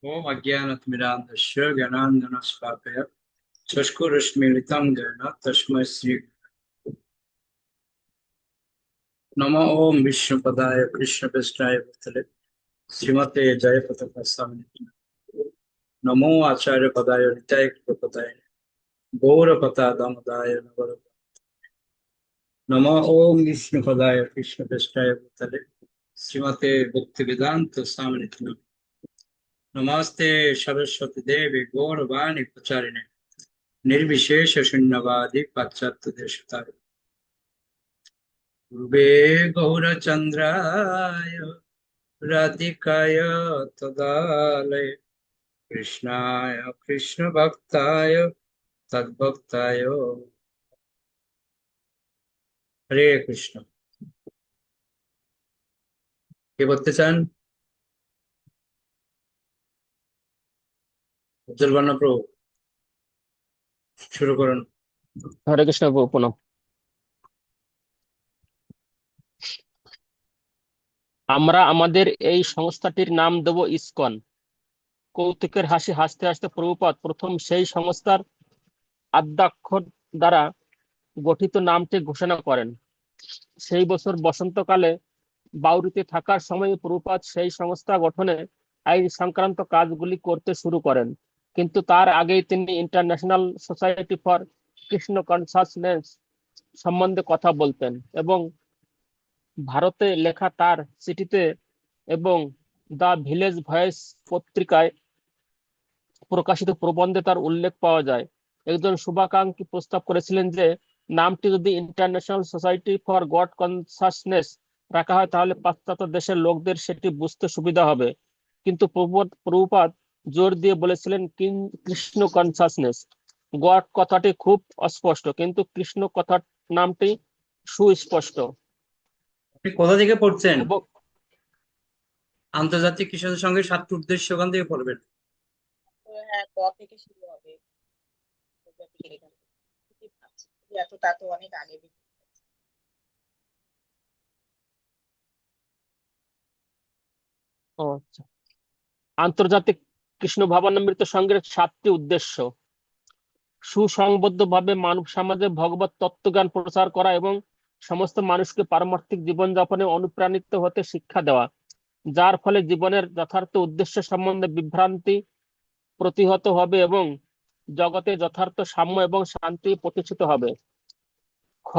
ओम अज्ञानतिमिरान्धस्य ज्ञानाञ्जनशलाकया चक्षुरुन्मीलितं येन तस्मै श्री नमः। ओम विष्णुपदाय कृष्णपृष्ठाय भूतले श्रीमते जयप्रकाश नमो आचार्यपदाय नित्याय कृपदाय गौरपदाय नमः। नमः ओम विष्णुपदाय कृष्णपृष्ठाय भूतले श्रीमते भक्तिवेदांत स्वामी नमस्ते सरस्वती देवी गौरवाणी प्रचारिणे निर्विशेष शून्यवादी पाश्चात्य देशतारिणे पूर्वे गौरचन्द्राय राधिकाय तदालय कृष्णाय कृष्णभक्ताय तद्भक्ताय हरे কৃষ্ণ। কে বলতে চান? উজ্জ্বল বর্ণ প্রভু, শুরু করুন। হরে কৃষ্ণ প্রভু, প্রণাম। আমরা আমাদের এই সংস্থাটির নাম দেব ইসকন। কৌতুকের হাসি হাসতে হাসতে প্রভুপাদ প্রথম সেই সংস্থার আদ্যাক্ষর দ্বারা গঠিত নামটি ঘোষণা করেন। সেই বছর বসন্তকালে বাউরিতে থাকার সময় প্রভুপাদ সেই সংস্থা গঠনে আইন সংক্রান্ত কাজগুলি করতে শুরু করেন, কিন্তু তার আগেই তিনি international society for Krishna consciousness সম্বন্ধে কথা বলতেন এবং ভারতে লেখা তার চিঠিতে এবং দ্য ভিলেজ ভয়েস পত্রিকায় প্রকাশিত প্রবন্ধে তার উল্লেখ পাওয়া যায়। একজন শুভাকাঙ্ক্ষী প্রস্তাব করেছিলেন যে নামটি যদি international society for god consciousness রাখা হয় তাহলে পাশ্চাত্য দেশের লোকদের সেটি বুঝতে সুবিধা হবে, কিন্তু প্রভুপাদ জোর দিয়ে বলেছিলেন কৃষ্ণ কনসাসনেস। গড কথাটি খুব অস্পষ্ট, কিন্তু কৃষ্ণ কথা নামটি সুস্পষ্ট। আপনি কোথা থেকে পড়ছেন? এবং আন্তর্জাতিক কৃষকের সঙ্গে 7টি উদ্দেশ্য, ওখান থেকে পড়বেন। হ্যাঁ, ক থেকে শুরু হবে। এতটা তো অনেক আগে ও আচ্ছা। আন্তর্জাতিক কৃষ্ণ ভাবনামৃত সংঘের 7টি উদ্দেশ্য: সুসংবদ্ধভাবে মানব সমাজে ভগবত তত্ত্বজ্ঞান প্রচার করা এবং সমস্ত মানুষকে পারমার্থিক জীবনযাপনে অনুপ্রাণিত হতে শিক্ষা দেওয়া, যার ফলে জীবনের যথার্থ উদ্দেশ্য সম্বন্ধে বিভ্রান্তি প্রতিহত হবে এবং জগতে যথার্থ সাম্য এবং শান্তি প্রতিষ্ঠিত হবে। খ,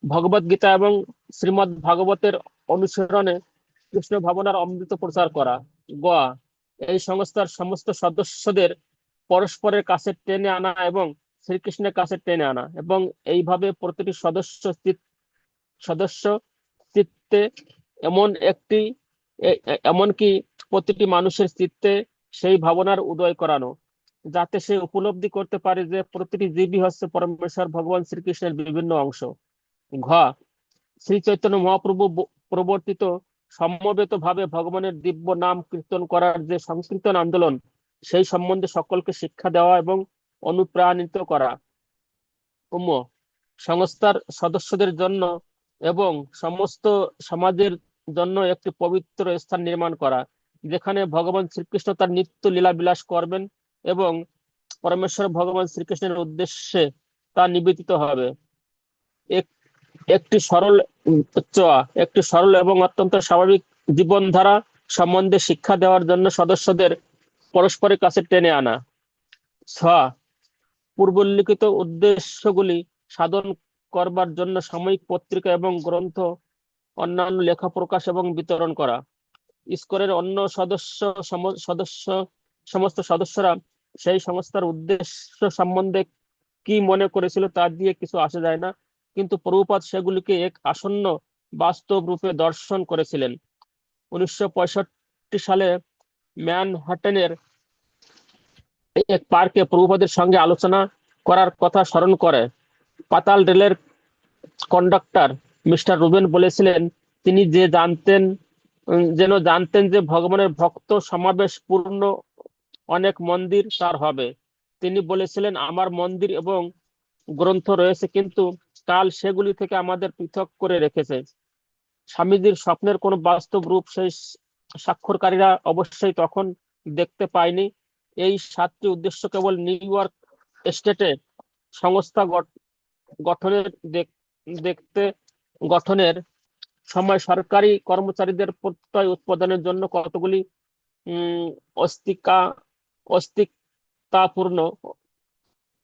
ভগবত গীতা এবং শ্রীমদ্ ভাগবতের অনুসরণে কৃষ্ণ ভাবনার অমৃত প্রচার করা। গ, এই সংস্থার সমস্ত সদস্যদের পরস্পরের কাছে টেনে আনা এবং শ্রীকৃষ্ণের কাছে টেনে আনা এবং এইভাবে প্রতিটি সদস্য চিত্তে এমনকি প্রতিটি মানুষের চিত্তে সেই ভাবনার উদয় করানো, যাতে সে উপলব্ধি করতে পারে যে প্রতিটি জীবই হচ্ছে পরমেশ্বর ভগবান শ্রীকৃষ্ণের বিভিন্ন অংশ। ঘ, শ্রী চৈতন্য মহাপ্রভু প্রবর্তিত সমবেত ভাবে ভগবানের দিব্য নাম কীর্তন করার যে সংকীর্তন আন্দোলন, সেই সম্বন্ধে সকলকে শিক্ষা দেওয়া এবং অনুপ্রাণিত করা। সংস্থার সদস্যদের জন্য এবং সমস্ত সমাজের জন্য একটি পবিত্র স্থান নির্মাণ করা, যেখানে ভগবান শ্রীকৃষ্ণ তার নিত্য লীলা বিলাস করবেন এবং পরমেশ্বর ভগবান শ্রীকৃষ্ণের উদ্দেশ্যে তা নিবেদিত হবে। একটি সরল এবং অত্যন্ত স্বাভাবিক জীবনধারা সম্বন্ধে শিক্ষা দেওয়ার জন্য সদস্যদের পরস্পরের কাছে টেনে আনা। ছ, পূর্বোল্লিখিত উদ্দেশ্যগুলি সাধন করবার জন্য সাময়িক পত্রিকা এবং গ্রন্থ, অন্যান্য লেখা প্রকাশ এবং বিতরণ করা। ইসকনের অন্য সমস্ত সদস্যরা সেই সংস্থার উদ্দেশ্য সম্বন্ধে কি মনে করেছিল তা দিয়ে কিছু আসে যায় না, কিন্তু প্রভুপাদ সেগুলিকে এক আসন্ন বাস্তব রূপে দর্শন করেছিলেন। 1965 সালে ম্যানহাটনের এক পার্কে প্রভুপাদের সঙ্গে আলোচনা করার কথা স্মরণ করে পাতাল রেলের কন্ডাক্টর মিস্টার রুবেন বলেছিলেন, তিনি জানতেন যে ভগবানের ভক্ত সমাবেশ পূর্ণ অনেক মন্দির তার হবে। তিনি বলেছিলেন, আমার মন্দির এবং গ্রন্থ রয়েছে, কিন্তু কাল সেগুলি থেকে আমাদের পৃথক করে রেখেছে। স্বামীজির স্বপ্নের কোন বাস্তব রূপ সেই স্বাক্ষরকারীরা অবশ্যই তখন দেখতে পায়নি। এই 7টি উদ্দেশ্য কেবল নিউ ইয়র্ক স্টেটে সংস্থা গঠনের দেখতে গঠনের সময় সরকারি কর্মচারীদের প্রত্যয় উৎপাদনের জন্য কতগুলি উম অস্তিকা অস্তিকতাপূর্ণ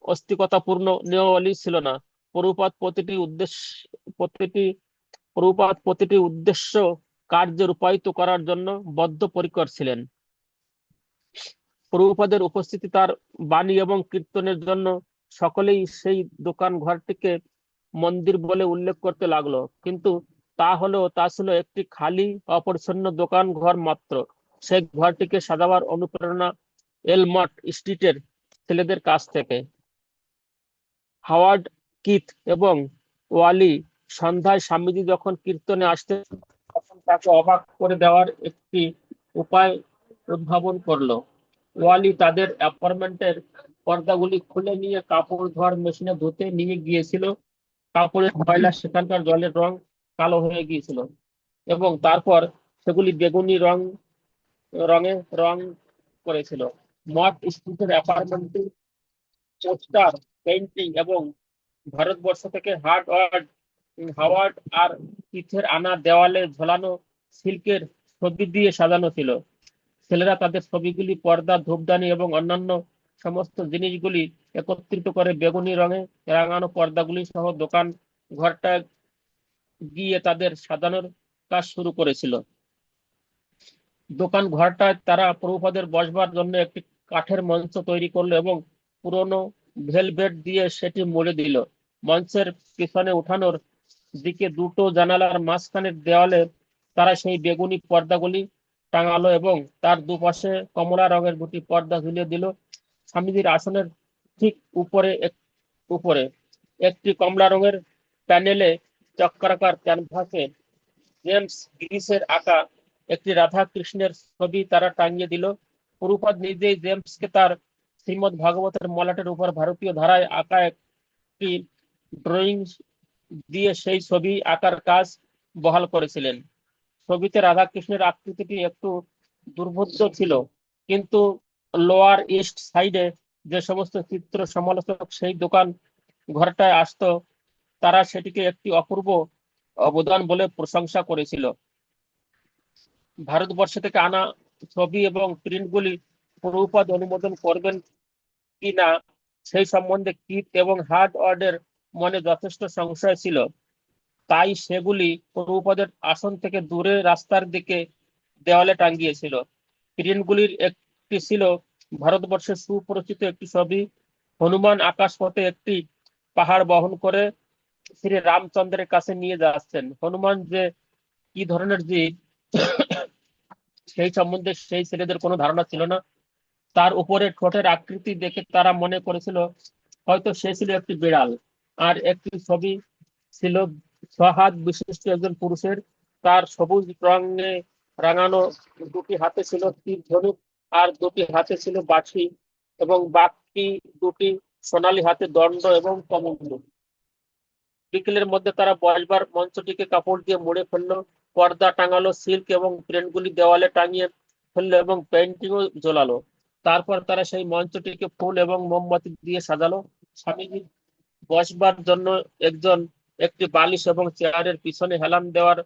অস্তিকতাপূর্ণ নিয়মাবলী ছিল না। প্রভুপাদ প্রতিটি উদ্দেশ্য কার্যে রূপায়িত করার জন্য বদ্ধপরিকর ছিলেন। প্রভুপাদের উপস্থিতি তার বাণী এবং কীর্তনের জন্য সকলেই সেই দোকান ঘরটিকে মন্দির বলে উল্লেখ করতে লাগলো, কিন্তু তা ছিল একটি খালি অপরিচ্ছন্ন দোকান ঘর মাত্র। সেই ঘরটিকে সাজাবার অনুপ্রেরণা এলমট স্ট্রিটের ছেলেদের কাছ থেকে। হাওয়ার্ড কিথ এবং ওয়ালি সন্ধ্যায় স্বামীজি যখন কীর্তনে আসতেন তখন তাকে অবাক করে দেওয়ার একটি উপায় উদ্ভাবন করলো। ওয়ালি তাদের অ্যাপার্টমেন্টের পর্দাগুলি খুলে নিয়ে কাপড় ধোয়ার মেশিনে ধুতে নিয়ে গিয়েছিল। কাপড়ের ময়লা সেখানকার জলের রং কালো হয়ে গিয়েছিল এবং তারপর সেগুলি বেগুনি রঙে রং করেছিল। মঠ স্ট্রিটের অ্যাপার্টমেন্টটি পোস্টার, পেইন্টিং এবং ভারতবর্ষ থেকে হাওয়ার্ড আর কিথের আনা দেওয়ালে ঝোলানো সিল্কের ছবি দিয়ে সাজানো ছিল। ছেলেরা তাদের ছবিগুলি, পর্দা, ধূপদানি এবং অন্যান্য সমস্ত জিনিসগুলি একত্রিত করে বেগুনি রঙে রাঙানো পর্দাগুলি সহ দোকান ঘরটা গিয়ে তাদের সাজানোর কাজ শুরু করেছিল। দোকান ঘরটায় তারা প্রভুপাদের বসবার জন্য একটি কাঠের মঞ্চ তৈরি করলো এবং পুরনো ভেলভেট দিয়ে সেটি মুড়ে দিল। মঞ্চের পিছনে উঠানোর দিকে দুটো জানালার মাঝখানের দেওয়ালে তারা সেই বেগুনি পর্দাগুলি টাঙালো এবং তার দুপাশে কমলা রঙের দুটি পর্দা ঝুলিয়ে দিল। স্বামীজির আসনের ঠিক উপরে একটি কমলা রঙের প্যানেলে চক্রাকার ক্যানভাসে জেমস গ্রিসের আঁকা একটি রাধা কৃষ্ণের ছবি তারা টাঙিয়ে দিল। প্রভুপাদ নিজেই জেমসকে তার শ্রীমদ্ ভাগবতের মলাটের উপর ভারতীয় ধারায় আঁকা একটি ড্রয়িং দিয়ে সেই ছবি আঁকার কাজ বহাল করেছিলেন। ছবিতে রাধাকৃষ্ণের আকৃতিটি একটু দুর্বোধ্য ছিল, কিন্তু লোয়ার ইস্ট সাইডে যে সমস্ত চিত্র সমালোচক সেই দোকান ঘরটায় আসতো তারা সেটিকে একটি অপূর্ব অবদান বলে প্রশংসা করেছিল। ভারতবর্ষ থেকে আনা ছবি এবং প্রিন্টগুলি প্রভুপাদ অনুমোদন করবেন কি না সেই সম্বন্ধে কিথ এবং হাওয়ার্ডের মনে যথেষ্ট সংশয় ছিল। তাই সেগুলি প্রভুপাদের আসন থেকে দূরে রাস্তার দিকে দেওয়ালে টাঙ্গিয়েছিল। প্রিন্টগুলির একটি ছিল ভারতবর্ষের সুপরিচিত একটি ছবি, হনুমান আকাশপথে একটি পাহাড় বহন করে শ্রী রামচন্দ্রের কাছে নিয়ে যাচ্ছেন। হনুমান যে কি ধরনের জীব সেই সম্বন্ধে সেই ছেলেদের কোনো ধারণা ছিল না। তার উপরে ঠোঁটের আকৃতি দেখে তারা মনে করেছিল হয়তো সে ছিল একটি বিড়াল। আর একটি ছবি ছিল 6 হাত বিশিষ্ট একজন পুরুষের, তার সবুজ রঙে রাঙানো দুটি হাতে ছিল তীর ধনুক আর দুটি হাতে ছিল বাঁশি এবং বাকি দুটি সোনালী হাতে দণ্ড এবং কমণ্ডলু। বিকেলের মধ্যে তারা বসবার মঞ্চটিকে কাপড় দিয়ে মুড়ে ফেললো, পর্দা টাঙালো, সিল্ক এবং প্রিন্টগুলি দেওয়ালে টাঙিয়ে ফেললো এবং পেন্টিংও ঝোলালো। তারপর তারা সেই মঞ্চটিকে ফুল এবং মোমবাতি দিয়ে সাজালো। স্বামীজি বসবার জন্য একটি বালিশ এবং চেয়ারের পিছনে হেলান দেওয়ার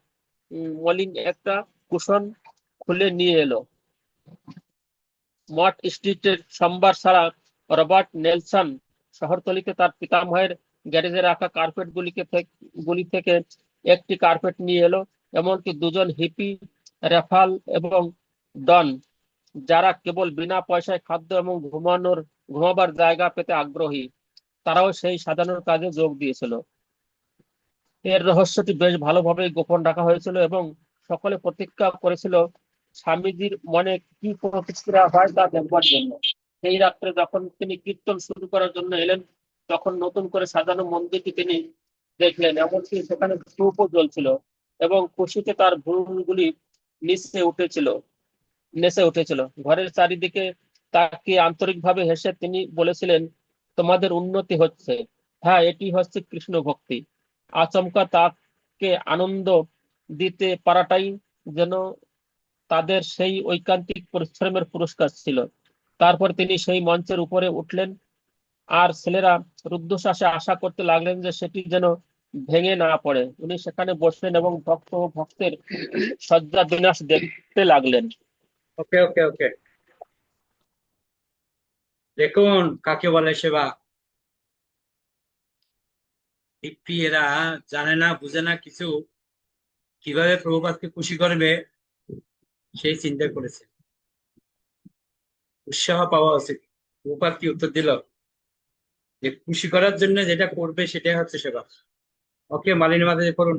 মলিন একটা কুশন খুলে নিয়ে এলো। মঠ স্ট্রিটের সোমবার ছাড়া রবার্ট নেলসন শহরতলিতে তার পিতামহের গ্যারেজে রাখা কার্পেট গুলি থেকে একটি কার্পেট নিয়ে এলো। এমনকি দুজন হিপি, রেফাল এবং ডন, যারা কেবল বিনা পয়সায় খাদ্য এবং ঘুমাবার জায়গা পেতে আগ্রহী, তারাও সেই সাজানোর কাজে যোগ দিয়েছিল। এর রহস্যটি বেশ ভালোভাবেই গোপন রাখা হয়েছিল এবং সকলে প্রতীক্ষা করেছিল স্বামীজির মনে কি প্রতিক্রিয়া হয় তা দেখবার জন্য। সেই রাত্রে যখন তিনি কীর্তন শুরু করার জন্য এলেন তখন নতুন করে সাজানো মন্দিরটি তিনি দেখলেন, এমনকি সেখানে ধূপও জ্বলছিল এবং খুশিতে তার ভ্রূগুলি নেচে উঠেছিল। ঘরের চারিদিকে তাকিয়ে আন্তরিকভাবে হেসে তিনি বলেছিলেন, তোমাদের উন্নতি হচ্ছে। হ্যাঁ, এটি হচ্ছে কৃষ্ণ ভক্তি। আচমকা তাকে আনন্দ দিতে পারাটাই যেন তাদের সেই ঐকান্তিক পরিশ্রমের পুরস্কার ছিল। তারপর তিনি সেই মঞ্চের উপরে উঠলেন, আর ছেলেরা রুদ্ধশ্বাসে আশা করতে লাগলেন যে সেটি যেন ভেঙে না পড়ে। উনি সেখানে বসলেন এবং ভক্ত ও ভক্তের শয্যা বিন্যাস দেখতে লাগলেন। ওকে ওকে ওকে, দেখুন কাকে বলে সেবা। দীপ্তি এরা জানে না বুঝে না কিছু, কিভাবে প্রভুপাদকে খুশি করবে সেই চিন্তা করেছে। উৎসাহ পাওয়া উচিত। প্রভুপাদ কি উত্তর দিল? যে খুশি করার জন্য যেটা করবে সেটাই হচ্ছে সেবা। ওকে, মালিনী মাতাজি করুন।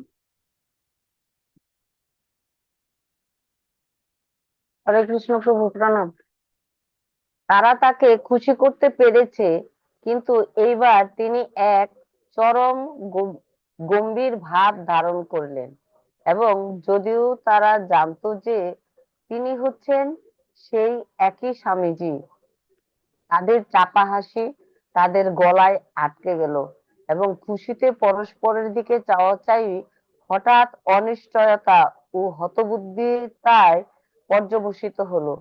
হরে কৃষ্ণ প্রভু প্রণাম। তারা তাকে খুশি করতে পেরেছে, কিন্তু এইবার তিনি এক চরম গম্ভীর ভাব ধারণ করলেন, এবং যদিও তারা জানতো যে তিনি হচ্ছেন সেই একই স্বামীজি, তাদের চাপা হাসি তাদের গলায় আটকে গেল, এবং খুশিতে পরস্পরের দিকে চাওয়াচাই হঠাৎ অনিশ্চয়তা ও হতবুদ্ধিতায় পর্যবসিত হলো।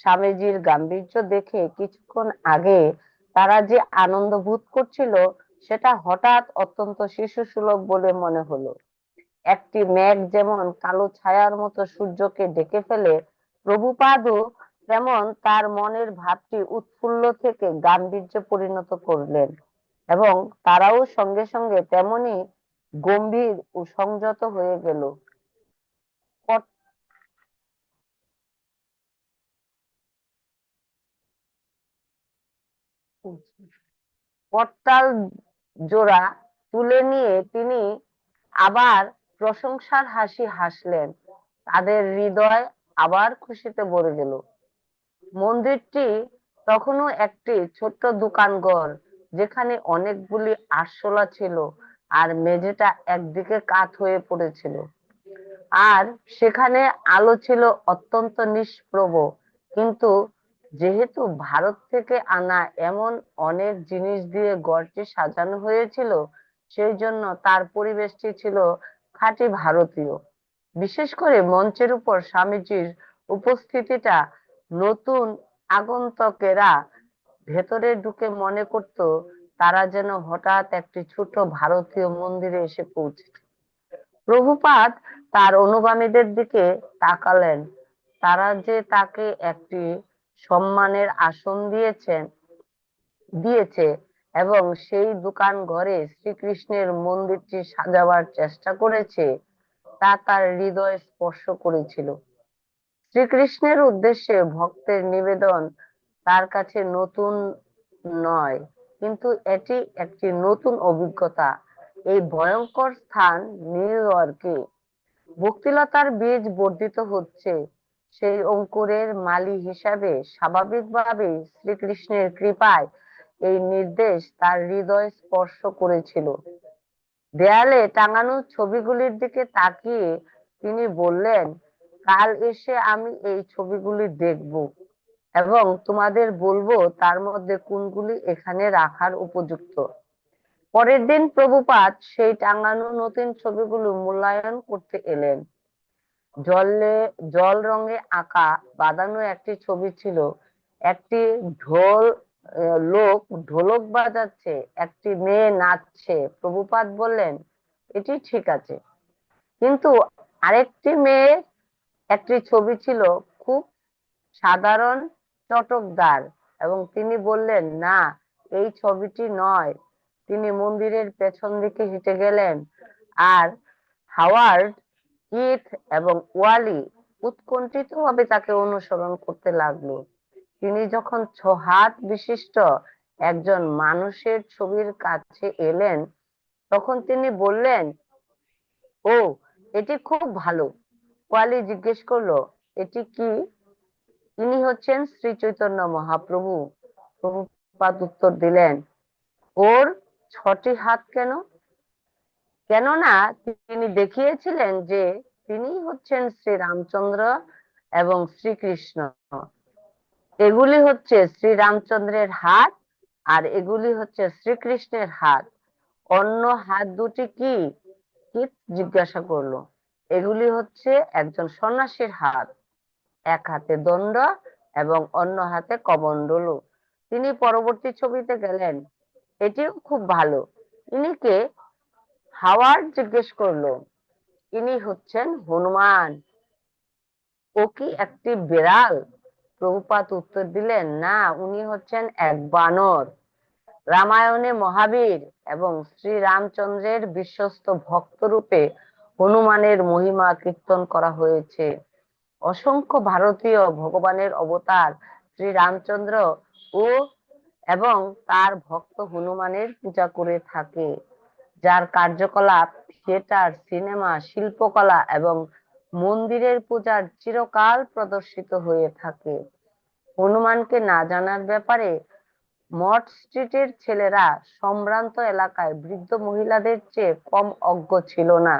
স্বামীজির গাম্ভীর্য দেখে কিছুক্ষণ আগে তারা যে আনন্দ বোধ করছিল, সেটা হঠাৎ অত্যন্ত শিশুসুলভ বলে মনে হলো। একটি মেঘ যেমন কালো ছায়ার মতো সূর্যকে ঢেকে ফেলে, প্রভুপাদও তেমন তার মনের ভাবটি উৎফুল্ল থেকে গাম্ভীর্যে পরিণত করলেন, এবং তারাও সঙ্গে সঙ্গে তেমনি গম্ভীর ও সংযত হয়ে গেল। করতাল জোড়া তুলে নিয়ে তিনি আবার প্রশংসার হাসি হাসলেন। তাদের হৃদয় আবার খুশিতে ভরে গেল। মন্দিরটি তখনও একটি ছোট্ট দোকানঘর, যেখানে অনেকগুলি আরশোলা ছিল, আর মেঝেটা একদিকে কাত হয়ে পড়েছিল, আর সেখানে আলো ছিল অত্যন্ত নিষ্প্রভ। কিন্তু যেহেতু ভারত থেকে আনা এমন অনেক জিনিস দিয়ে ঘরটি সাজানো হয়েছিল, সেই জন্য তার পরিবেশটি ছিল খাঁটি ভারতীয়। বিশেষ করে মঞ্চের উপর স্বামীজির উপস্থিতিটা নতুন আগন্তুকেরা ভেতরে ঢুকে মনে করত তারা যেন হঠাৎ একটি ছোট ভারতীয় মন্দিরে এসে পৌঁছেছে। প্রভুপাদ তার অনুগামীদের দিকে তাকালেন। তারা যে তাকে একটি সম্মানের আসন দিয়েছে এবং সেই দোকান ঘরে শ্রীকৃষ্ণের মন্দিরটি সাজাবার চেষ্টা করেছে, তা তার হৃদয় স্পর্শ করেছিল। শ্রীকৃষ্ণের উদ্দেশ্যে ভক্তের নিবেদন তার কাছে নতুন নয়, কিন্তু এটি একটি নতুন অভিজ্ঞতা। এই ভয়ঙ্কর স্থান নিউ ইয়র্কে ভক্তিলতার বীজ বর্ধিত হচ্ছে। সেই অঙ্কুরের মালি হিসাবে স্বাভাবিকভাবেই শ্রীকৃষ্ণের কৃপায় এই নির্দেশ তার হৃদয় স্পর্শ করেছিল। দেয়ালে টাঙানো ছবিগুলির দিকে তাকিয়ে তিনি বললেন, কাল এসে আমি এই ছবিগুলি দেখব এবং তোমাদের বলবো তার মধ্যে কোনগুলি এখানে রাখার উপযুক্ত। পরের দিন প্রভুপাদ সেই টাঙানো নতুন ছবিগুলো মূল্যায়ন করতে এলেন। জল রঙে আঁকা বাঁধানো একটি ছবি ছিল। একটি লোক ঢোলক বাজাচ্ছে, একটি মেয়ে নাচছে। প্রভুপাদ বললেন, এটি ঠিক আছে। কিন্তু আরেকটি মেয়ে একটি ছবি ছিল, খুব সাধারণ, চটকদার, এবং তিনি বললেন, না, এই ছবিটি নয়। তিনি মন্দিরের পেছন দিকে হেঁটে গেলেন, আর হাওয়ার্ড, কিথ এবং ওয়ালি উৎকণ্ঠিত ভাবে তাকে অনুসরণ করতে লাগলো। তিনি যখন 6 হাত বিশিষ্ট একজন মানুষের ছবির কাছে এলেন, তখন তিনি বললেন, ও, এটি খুব ভালো। ওয়ালি জিজ্ঞেস করলো, এটি কি? ইনি হচ্ছেন শ্রী চৈতন্য মহাপ্রভু। প্রভুপাদ উত্তর দিলেন, ওর 6টি হাত কেন? কেননা তিনি দেখিয়েছিলেন যে তিনি হচ্ছেন শ্রী রামচন্দ্র এবং শ্রীকৃষ্ণ। এগুলি হচ্ছে শ্রী রামচন্দ্রের হাত, আর এগুলি হচ্ছে শ্রীকৃষ্ণের হাত। অন্য হাত দুটি কি? জিজ্ঞাসা করলো। এগুলি হচ্ছে একজন সন্ন্যাসীর হাত। এক হাতে দণ্ড এবং অন্য হাতে কমণ্ডলু। তিনি পরবর্তী ছবিতে গেলেন, এটিও খুব ভালো। ইনিকে হাওয়ার্ড জিজ্ঞেস করলো, ইনি হচ্ছেন হনুমান, ও কি একটি বিড়াল? প্রভুপাদ উত্তর দিলেন, না, উনি হচ্ছেন এক বানর। রামায়ণে মহাবীর এবং শ্রীরামচন্দ্রের বিশ্বস্ত ভক্ত রূপে হনুমানের মহিমা কীর্তন করা হয়েছে। অসংখ্য ভারতীয় ভগবানের অবতার শ্রীরামচন্দ্র ও এবং তার ভক্ত হনুমানের পূজা করে থাকে, যার কার্যকলাপ থিয়েটার, সিনেমা, শিল্পকলা এবং মন্দিরের পূজার চিরকাল প্রদর্শিত হয়ে থাকে। হনুমানকে না জানার ব্যাপারে মঠ স্ট্রিটের ছেলেরা সম্ভ্রান্ত এলাকায় বৃদ্ধ মহিলাদের চেয়ে কম অজ্ঞ ছিল না।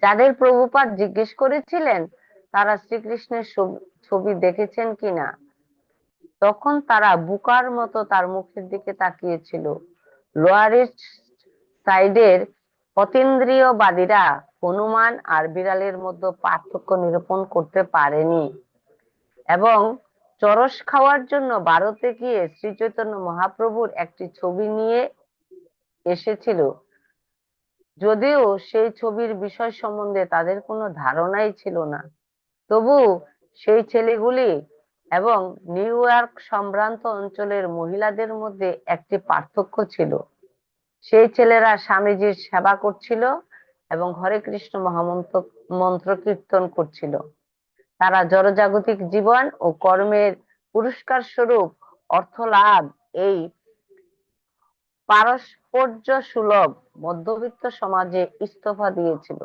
যাদের প্রভুপাদ জিজ্ঞেস করেছিলেন তারা শ্রীকৃষ্ণের ছবি দেখেছেন কিনা, তখন তারা বুকার মতো তার মুখের দিকে তাকিয়েছিল। লোয়ার ইস্ট সাইডের অতীন্দ্রিয়বাদীরা হনুমান আর বিড়ালের মধ্যে পার্থক্য নিরূপণ করতে পারেনি এবং চরস খাওয়ার জন্য ভারতে গিয়ে শ্রী চৈতন্য মহাপ্রভুর একটি ছবি নিয়ে এসেছিল, যদিও সেই ছবির বিষয় সম্বন্ধে তাদের কোনো ধারণাই ছিল না। তবু সেই ছেলেগুলি এবং নিউ ইয়র্ক সম্ভ্রান্ত অঞ্চলের মহিলাদের মধ্যে একটি পার্থক্য ছিল। সেই ছেলেরা স্বামীজির সেবা করছিল এবং হরে কৃষ্ণ মহামন্ত্র মন্ত্র কীর্তন করছিল। তারা জড়জাগতিক জীবন ও কর্মের পুরস্কার স্বরূপ অর্থ লাভ এই পারস্পর্য সুলভ মধ্যবিত্ত সমাজে ইস্তফা দিয়েছিল।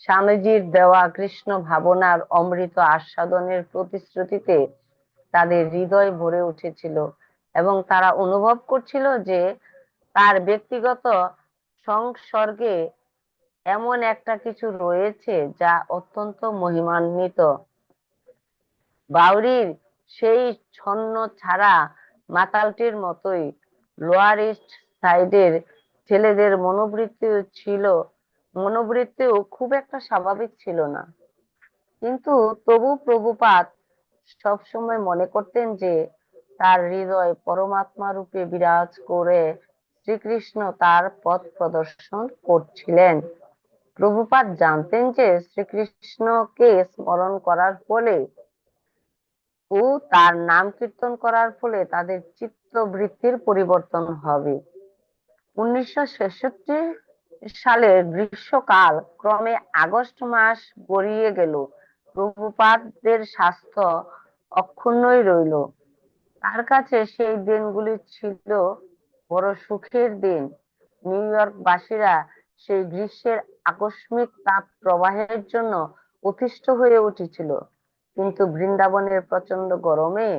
স্বামীজির দেওয়া কৃষ্ণ ভাবনার অমৃত আস্বাদনের প্রতিশ্রুতিতে তাদের হৃদয় ভরে উঠেছিল এবং তারা অনুভব করছিল যে তার ব্যক্তিগত সংসর্গে এমন একটা কিছু রয়েছে যা অত্যন্ত মহিমান্বিত। বাউরির সেই ছন্ন ছাড়া মাতালটির মতোই লোয়ার ইস্ট সাইডের ছেলেদের মনোবৃত্তিও খুব একটা স্বাভাবিক ছিল না। কিন্তু তবু প্রভুপাদ সবসময় মনে করতেন যে তার হৃদয় পরমাত্মা রূপে বিরাজ করে শ্রীকৃষ্ণ তার পথ প্রদর্শন করছিলেন। প্রভুপাদ জানতেন যে শ্রীকৃষ্ণকে স্মরণ করার ফলে ও তার নাম কীর্তন করার ফলে তাদের চিত্তবৃত্তির পরিবর্তন হবে। 1966 সালের গ্রীষ্মকাল ক্রমে আগস্ট মাস গড়িয়ে গেল। প্রভুপাদের স্বাস্থ্য অক্ষুণ্ণই রইল। তার কাছে সেই দিনগুলি ছিল বড় সুখের দিন। নিউ ইয়র্ক বাসীরা সেই গ্রীষ্মের আকস্মিক তাপ প্রবাহের জন্য অতিষ্ঠ হয়ে উঠেছিল, কিন্তু বৃন্দাবনের প্রচন্ড গরমে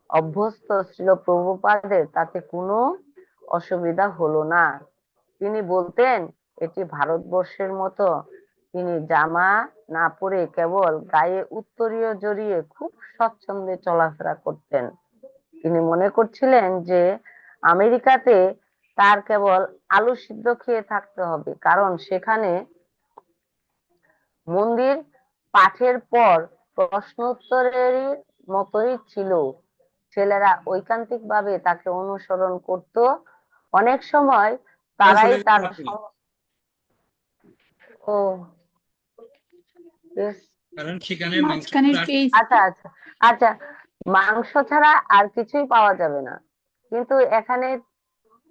অভ্যস্ত শ্রীল প্রভুপাদের তাতে কোনো অসুবিধা হলো না। তিনি বলতেন, এটি ভারতবর্ষের মতো। তিনি জামা না পরে কেবল গায়ে উত্তরীয় জড়িয়ে খুব স্বচ্ছন্দে চলাফেরা করতেন। তিনি মনে করছিলেন যে আমেরিকাতে তার কেবল আলু সিদ্ধ খেয়ে থাকতে হবে, কারণ সেখানে মন্দির পাঠের পর প্রশ্ন উত্তরের মতোই ছিল। ছেলেরা ঐকান্তিক ভাবে তাকে অনুসরণ করত। অনেক সময় তারাই চলে তার গেলেন আপনি, ও বেশ, কারণ সেখানে মাংস মাঝখানের ছাড়া পেজ আচ্ছা আচ্ছা আচ্ছা, মাংস ছাড়া আর কিছুই পাওয়া যাবে না। কিন্তু এখানে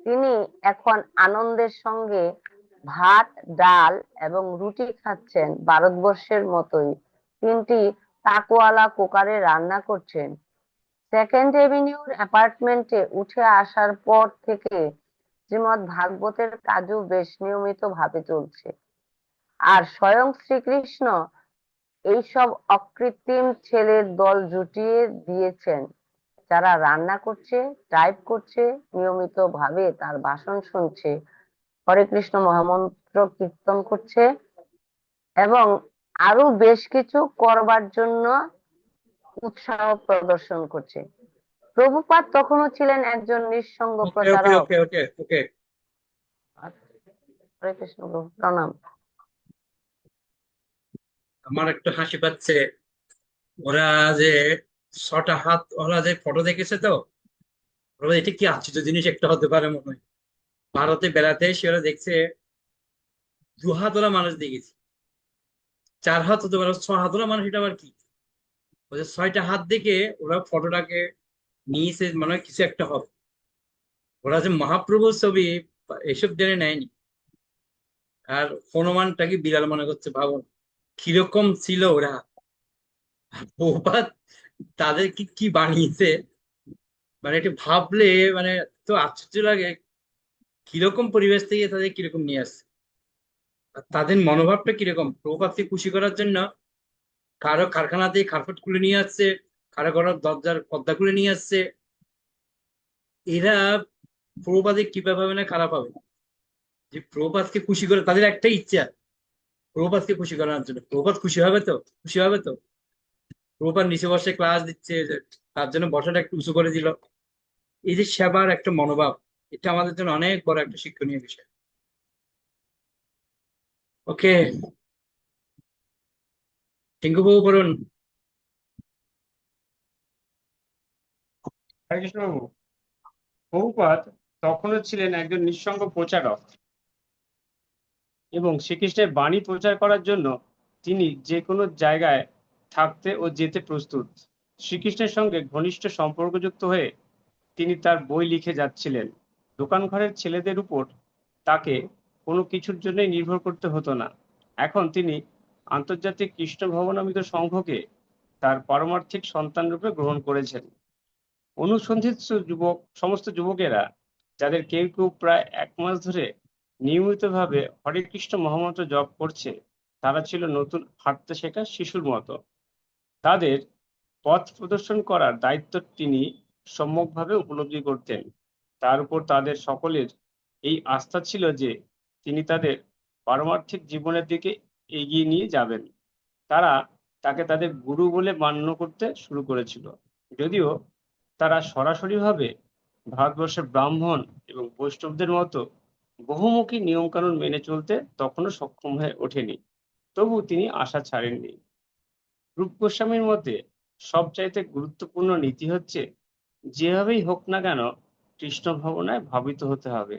তিনি এখন আনন্দের সঙ্গে ভাত, ডাল এবং রুটি খাচ্ছেন, ভারতবর্ষের মতোই। তিনটি তাকওয়ালা কুকারে রান্না করছেন। সেকেন্ড এভিনিউর অ্যাপার্টমেন্টে উঠে আসার পর থেকে শ্রীমদ ভাগবতের কাজও বেশ নিয়মিত ভাবে চলছে। আর স্বয়ং শ্রীকৃষ্ণ এইসব অকৃত্রিম ছেলের দল জুটিয়ে দিয়েছেন, যারা রান্না করছে, টাইপ করছে, নিয়মিত ভাবে তার ভাষণ শুনছে, হরে কৃষ্ণ মহামন্ত্র কীর্তন করছে এবং আরো বেশ কিছু করবার জন্য উৎসাহ প্রদর্শন করছে। প্রভুপাদ তখনও ছিলেন একজন নিঃসঙ্গ ওকে ওকে প্রচারক। ওকে ওকে ওকে হরে কৃষ্ণ প্রভু, প্রণাম। আমার একটু হাসি পাচ্ছে ওরা যে 6টা হাত ওরা যে ফটো দেখেছে তো, ওরা বলে, এটা কি আশ্চর্য জিনিস একটা হতে পারে মনে হয়। ভারতে বেড়াতে এসে ওরা দেখছে 2 হাত ওরা মানুষ দেখেছি, 4 হাত হতে পারে, 6 হাত ওরা মানুষ, এটা আবার কি? ওদের 6টা হাত দেখে ওরা ফটোটাকে নিয়েছে, মনে হয় কিছু একটা হবে। ওরা যে মহাপ্রভুর ছবি এসব জেনে নেয়নি। আর হনুমানটাকে বিড়াল মনে করছে, ভাবুন কিরকম ছিল ওরা। প্রভুপাদ তাদের কি কি বানিয়েছে, মানে একটু ভাবলে মানে তো আশ্চর্য লাগে, কিরকম পরিবেশ থেকে তাদের কিরকম নিয়ে আসছে। আর তাদের মনোভাবটা কিরকম, প্রভুপাদকে খুশি করার জন্য কারো কারখানাতে কার্পেট খুলে নিয়ে আসছে, কারো কারো দরজার পর্দা খুলে নিয়ে আসছে। এরা প্রভুপাদে কিভাবে হবে না খারাপ হবে, যে প্রভুপাদকে খুশি করে তাদের একটাই ইচ্ছা, প্রভুপাদকে খুশি করার জন্য। প্রভুপাদ খুশি হবে তো, খুশি হবে তো। প্রভুপাদ নিচে বসে ক্লাস দিচ্ছে, যে তার জন্য বসাটা একটু উঁচু করে দিল। এই যে সেবার একটা মনোভাব, এটা আমাদের জন্য অনেক বড় একটা শিক্ষণীয় বিষয়। ওকে, টিঙ্কু বাবু বলুন। হরে কৃষ্ণ বাবু, প্রভুপাদ তখনও ছিলেন একজন নিঃসঙ্গ প্রচারক এবং শ্রীকৃষ্ণের বাণী প্রচার করার জন্য তিনি যে কোনো জায়গায় থাকতে ও যেতে প্রস্তুত। শ্রীকৃষ্ণের সঙ্গে ঘনিষ্ঠ সম্পর্কযুক্ত হয়ে তিনি তার বই লিখে যাচ্ছিলেন। দোকান ঘরের ছেলেদের উপর তাকে কোনো কিছুর জন্যই নির্ভর করতে হতো না। এখন তিনি আন্তর্জাতিক কৃষ্ণ ভবনামিত সংঘকে তার পারমার্থিক সন্তান রূপে গ্রহণ করেছেন। অনুসন্ধিৎসু সমস্ত যুবকেরা, যাদের কেউ কেউ প্রায় 1 মাস ধরে নিয়মিতভাবে হরে কৃষ্ণ মহামন্ত্র জপ করছে, তারা ছিল নতুন হাঁটতে শেখা শিশুর মতো। তাদের পথ প্রদর্শন করার দায়িত্ব তিনি সম্যকভাবে উপলব্ধি করতেন। তার উপর তাদের সকলের এই আস্থা ছিল যে তিনি তাদের পারমার্থিক জীবনের দিকে এগিয়ে নিয়ে যাবেন। তারা তাকে তাদের গুরু বলে মান্য করতে শুরু করেছিল, যদিও তারা সরাসরিভাবে ভারতবর্ষের ব্রাহ্মণ এবং বৈষ্ণবদের মতো বহুমুখী নিয়মকানুন মেনে চলতে তখনও সক্ষম হয়ে ওঠেনি। তবু তিনি আশা ছাড়েননি। রূপ গোস্বামীর মতে সবচাইতে গুরুত্বপূর্ণ নীতি হচ্ছে, যেভাবেই হোক না কেন কৃষ্ণ ভাবনায় ভাবিত হতে হবে।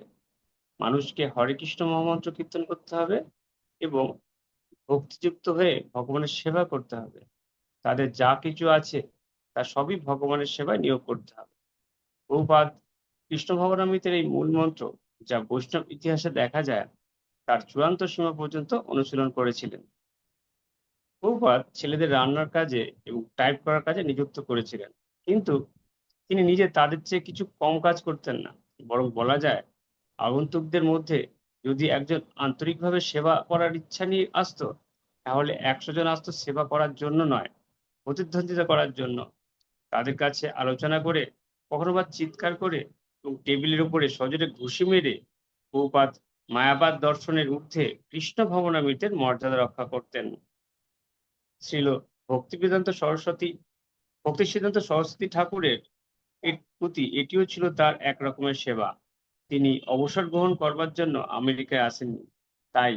মানুষকে হরে কৃষ্ণ মহামন্ত্র কীর্তন করতে হবে এবং ভক্তিযুক্ত হয়ে ভগবানের সেবা করতে হবে। তাদের যা কিছু আছে তা সবই ভগবানের সেবায় নিয়োগ করতে হবে। প্রভুপাদ কৃষ্ণ ভবনামৃতের এই মূল মন্ত্র, যা বৈষ্ণব ইতিহাসে দেখা যায়, তার চূড়ান্ত সীমা পর্যন্ত অনুশীলন করেছিলেন। প্রভুপাদ ছেলেদের রান্নার কাজে এবং টাইপ করার কাজে নিযুক্ত করেছিলেন, কিন্তু তিনি নিজে তাদের চেয়ে কিছু কম কাজ করতেন না। বরং বলা যায়, আগন্তুকদের মধ্যে যদি একজন আন্তরিকভাবে সেবা করার ইচ্ছা নিয়ে আসতো, তাহলে 100 জন আসতো সেবা করার জন্য নয়, প্রতিদ্বন্দ্বিতা করার জন্য। তাদের কাছে আলোচনা করে, কখনো বা চিৎকার করে এবং টেবিলের উপরে সজোরে ঘুষি মেরে প্রভুপাদ মায়াবাদ দর্শনের ঊর্ধ্বে কৃষ্ণ ভবনামৃতের মর্যাদা রক্ষা করতেন। শ্রীল ভক্তিবেদান্ত সরস্বতী ভক্তি সিদ্ধান্ত সরস্বতী ঠাকুরের এর প্রতি এটিও ছিল তার এক রকমের সেবা। তিনি অবসর গ্রহণ করবার জন্য আমেরিকায় আসেননি। তাই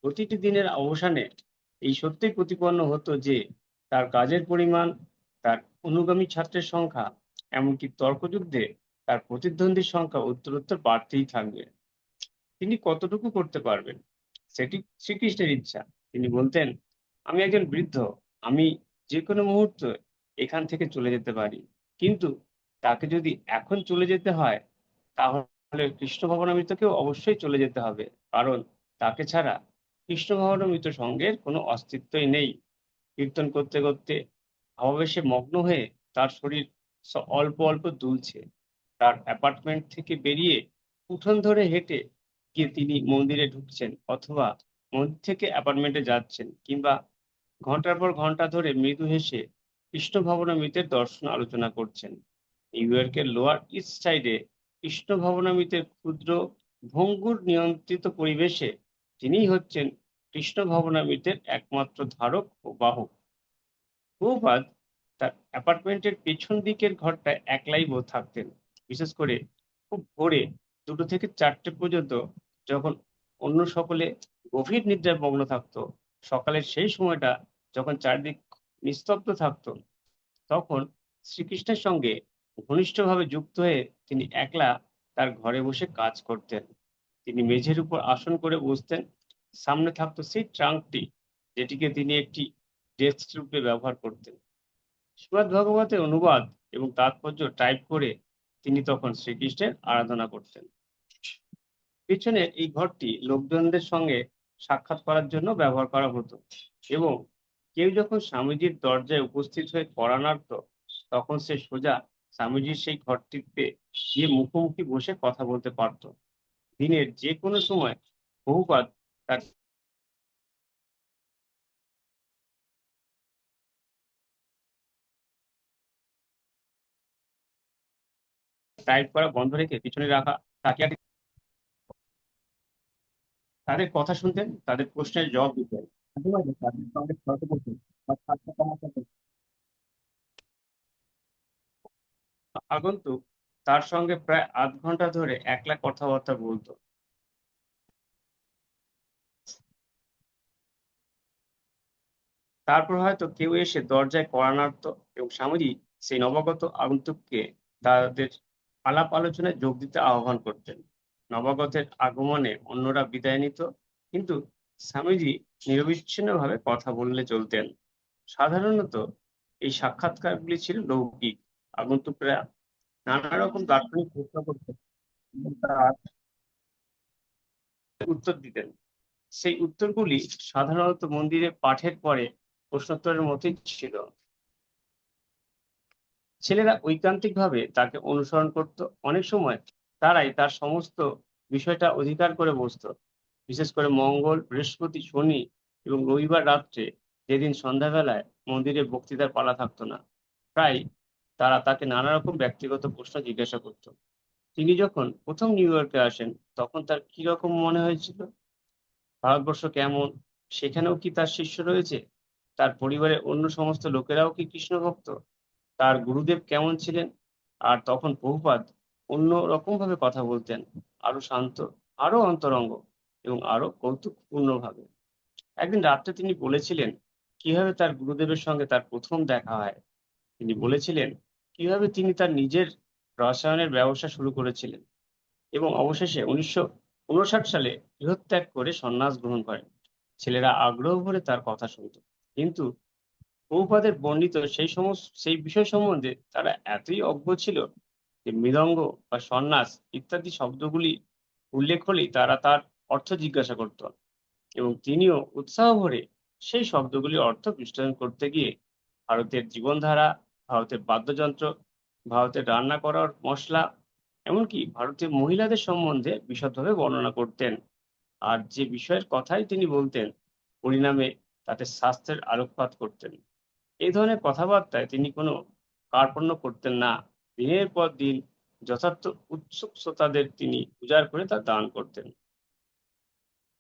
প্রতিটি দিনের অবসানে এই সত্যই প্রতিপন্ন হতো যে তার কাজের পরিমাণ, তার অনুগামী ছাত্রের সংখ্যা, এমনকি তর্কযুদ্ধে তার প্রতিদ্বন্দ্বীর সংখ্যা উত্তরোত্তর বাড়তেই থাকবে। তিনি কতটুকু করতে পারবেন সেটি শ্রীকৃষ্ণের ইচ্ছা। তিনি বলতেন, আমি একজন বৃদ্ধ, আমি যে কোনো মুহূর্তে এখান থেকে চলে যেতে পারি, কিন্তু তাকে যদি এখন চলে যেতে হয়, তাহলে কৃষ্ণ ভবনামৃতকেও অবশ্যই চলে যেতে হবে, কারণ তাকে ছাড়া কৃষ্ণ ভবনামৃত সঙ্গের কোনো অস্তিত্বই নেই। কীর্তন করতে করতে ভাবাবেশে মগ্ন হয়ে তার শরীর অল্প অল্প দুলছে। তার অ্যাপার্টমেন্ট থেকে বেরিয়ে উঠোন ধরে হেঁটে গিয়ে তিনি মন্দিরে ঢুকছেন, অথবা মন্দির থেকে অ্যাপার্টমেন্টে যাচ্ছেন, কিংবা ঘন্টার পর ঘন্টা ধরে মৃদু হেসে কৃষ্ণ ভবনামৃতের দর্শন আলোচনা করছেন। নিউ ইয়র্কের লোয়ার ইস্ট সাইডে কৃষ্ণ ভবনামৃতের ক্ষুদ্র ভঙ্গুর নিয়ন্ত্রিত পরিবেশে তিনিই হচ্ছেন কৃষ্ণ ভবনামৃতের একমাত্র ধারক ও বাহক। প্রভুপাদ তার অ্যাপার্টমেন্টের পেছন দিকের ঘরটায় একলাই থাকতেন। বিশেষ করে খুব ভোরে 2টো থেকে 4টে পর্যন্ত, যখন অন্য সকলে গভীর নিদ্রায় মগ্ন থাকতো। সকালের সেই সময়টা যখন চারিদিক নিস্তব্ধ থাকত, তখন শ্রীকৃষ্ণের সঙ্গে ঘনিষ্ঠভাবে যুক্ত হয়ে তিনি একলা তার ঘরে বসে কাজ করতেন। তিনি মেঝের উপর আসন করে বসতেন। সামনে থাকতো সেই ট্রাঙ্কটি, যেটিকে তিনি একটি ডেস্ক রূপে ব্যবহার করতেন। শ্রীমদ্ ভাগবতের অনুবাদ এবং তাৎপর্য টাইপ করে তিনি তখন শ্রীকৃষ্ণের আরাধনা করতেন। পিছনের এই ঘরটি লোকজনদের সঙ্গে সাক্ষাৎ করার জন্য ব্যবহার করা হতো, এবং কেউ যখন স্বামীজির দরজায় উপস্থিত হয়ে পড়ানার্ত, তখন সে সোজা স্বামীজির সেই ঘরটিতে গিয়ে মুখোমুখি বসে কথা বলতে পারত। দিনের যে কোনো সময় বহুপাদ তার টাইপ করা বন্ধ রেখে পিছনে রাখা তাকিয়াটি তাদের কথা শুনতেন, তাদের প্রশ্নের জবাব দিতেন। মাঝে মাঝে তাদের সঙ্গে তর্ক করতেন বা ঠাট্টা তামাশা করতেন। আগন্তুক তার সঙ্গে প্রায় আধ ঘন্টা ধরে একলা কথাবার্তা বলতো। তারপর হয়তো কেউ এসে দরজায় কড়া নাড়ত, এবং স্বামীজি সেই নবাগত আগন্তুককে তাদের আলাপ আলোচনায় যোগ দিতে আহ্বান করতেন। নবাগতের আগমনে অন্যরা বিদায় নিত, কিন্তু স্বামীজি নিরবিচ্ছিন্নভাবে কথা বললে চলতেন। সাধারণত এই সাক্ষাৎকারগুলি ছিল লৌকিক। আগন্তুকরা নানা রকম দার্শনিক প্রশ্ন করতেন এবং তার উত্তর দিতেন। সেই উত্তরগুলি সাধারণত মন্দিরে পাঠের পরে প্রশ্নোত্তরের মতোই ছিল। ছেলেরা ঐকান্তিকভাবে তাকে অনুসরণ করত। অনেক সময় তারাই তার সমস্ত বিষয়টা অধিকার করে বসত। বিশেষ করে মঙ্গল, বৃহস্পতি, শনি এবং রবিবার রাত্রে, যেদিন সন্ধ্যাবেলায় মন্দিরে বক্তৃতার পালা থাকতো না, প্রায় তারা তাকে নানা রকম ব্যক্তিগত প্রশ্ন জিজ্ঞাসা করত। তিনি যখন প্রথম নিউ ইয়র্কে আসেন, তখন তার কি রকম মনে হয়েছিল? ভারতবর্ষ কেমন? সেখানেও কি তার শিষ্য রয়েছে? তার পরিবারের অন্য সমস্ত লোকেরাও কি কৃষ্ণ ভক্ত? তার গুরুদেব কেমন ছিলেন? আর তখন প্রভুপাদ অন্য রকম ভাবে কথা বলতেন, আরো শান্ত, আরো অন্তরঙ্গ এবং আরো কৌতুকপূর্ণ ভাবে। একদিন রাত্রে তিনি বলেছিলেন কিভাবে তার গুরুদেবের সঙ্গে তার প্রথম দেখা হয়। তিনি বলেছিলেন কিভাবে তিনি তার নিজের রসায়নের ব্যবসা শুরু করেছিলেন এবং অবশেষে 1959 সালে গৃহত্যাগ করে সন্ন্যাস গ্রহণ করেন। ছেলেরা আগ্রহ ভরে তার কথা শুনত, কিন্তু প্রভুপাদের বর্ণিত সেই বিষয় সম্বন্ধে তারা এতই অজ্ঞ ছিল যে মৃদঙ্গ বা সন্ন্যাস ইত্যাদি শব্দগুলি উল্লেখ হলেই তারা তার অর্থ জিজ্ঞাসা করত, এবং তিনিও উৎসাহ ভরে সেই শব্দগুলির অর্থ বিশ্লেষণ করতে গিয়ে ভারতের জীবনধারা, ভারতের বাদ্যযন্ত্র, ভারতের রান্না করার মশলা, এমনকি ভারতীয় মহিলাদের সম্বন্ধে বিশদভাবে বর্ণনা করতেন। আর যে বিষয়ের কথাই তিনি বলতেন, পরিণামে তাতে শাস্ত্রের আলোকপাত করতেন। এই ধরনের কথাবার্তায় তিনি কোনো কার্পণ্য করতেন না। দিনের পর দিন যথার্থ উৎসুক শ্রোতাদের তিনি উজাড় করে তা দান করতেন।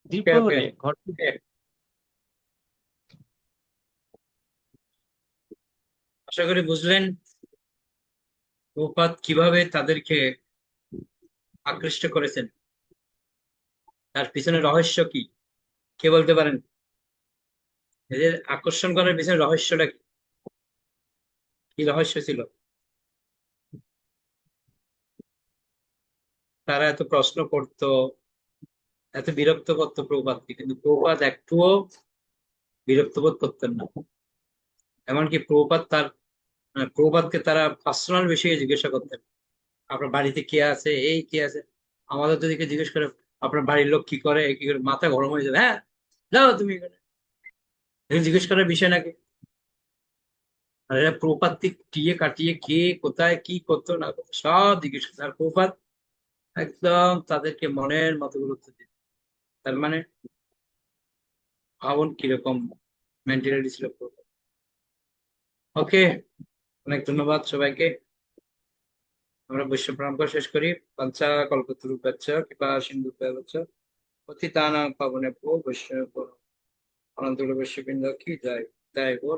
ওকে দ্বিপ্রহরে ওকে ঘরটি আশা করি বুঝলেন প্রভুপাদ কিভাবে তাদেরকে আকৃষ্ট করেছেন। তার পিছনে রহস্য কি, কে বলতে পারেন? এদের আকর্ষণ করার পিছনে রহস্যটা কি? কি রহস্য ছিল? তারা এত প্রশ্ন করতো, এত বিরক্ত করতো প্রভুপাদকে, কিন্তু প্রভুপাদ একটুও বিরক্ত বোধ করতেন না। এমনকি প্রভুপাদকে তারা পার্সোনাল বিষয়ে জিজ্ঞাসা করতেন, আপনার বাড়িতে কে আছে, এই কে আছে। আমাদের যদি কেউ জিজ্ঞেস করে আপনার বাড়ির লোক কি করে, কি করে, মাথা গরম হয়ে যাবে। হ্যাঁ, যাও তুমি এখানে, এগুলো জিজ্ঞেস করার বিষয় নাকি? আর এরা প্রপাত টিয়ে কাটিয়ে কে কোথায় কি করতো না করতো সব জিজ্ঞেস করতো, আর প্রপাত একদম তাদেরকে মনের মতো গুরুত্ব দিত। তার মানে ভাবুন কিরকম মেন্টালিটি ছিল প্রপাত। ওকে, অনেক ধন্যবাদ সবাইকে। আমরা বৈশ্ব প্রণাম করে শেষ করি। পঞ্চা কল্পতরুপাচ্চ কৃপা সিন্ধু পতিতানাং পাবনেভ্যো বৈষ্ণব অনন্ত বৈশ্ব বৃন্দ কি জয়। জয় গো।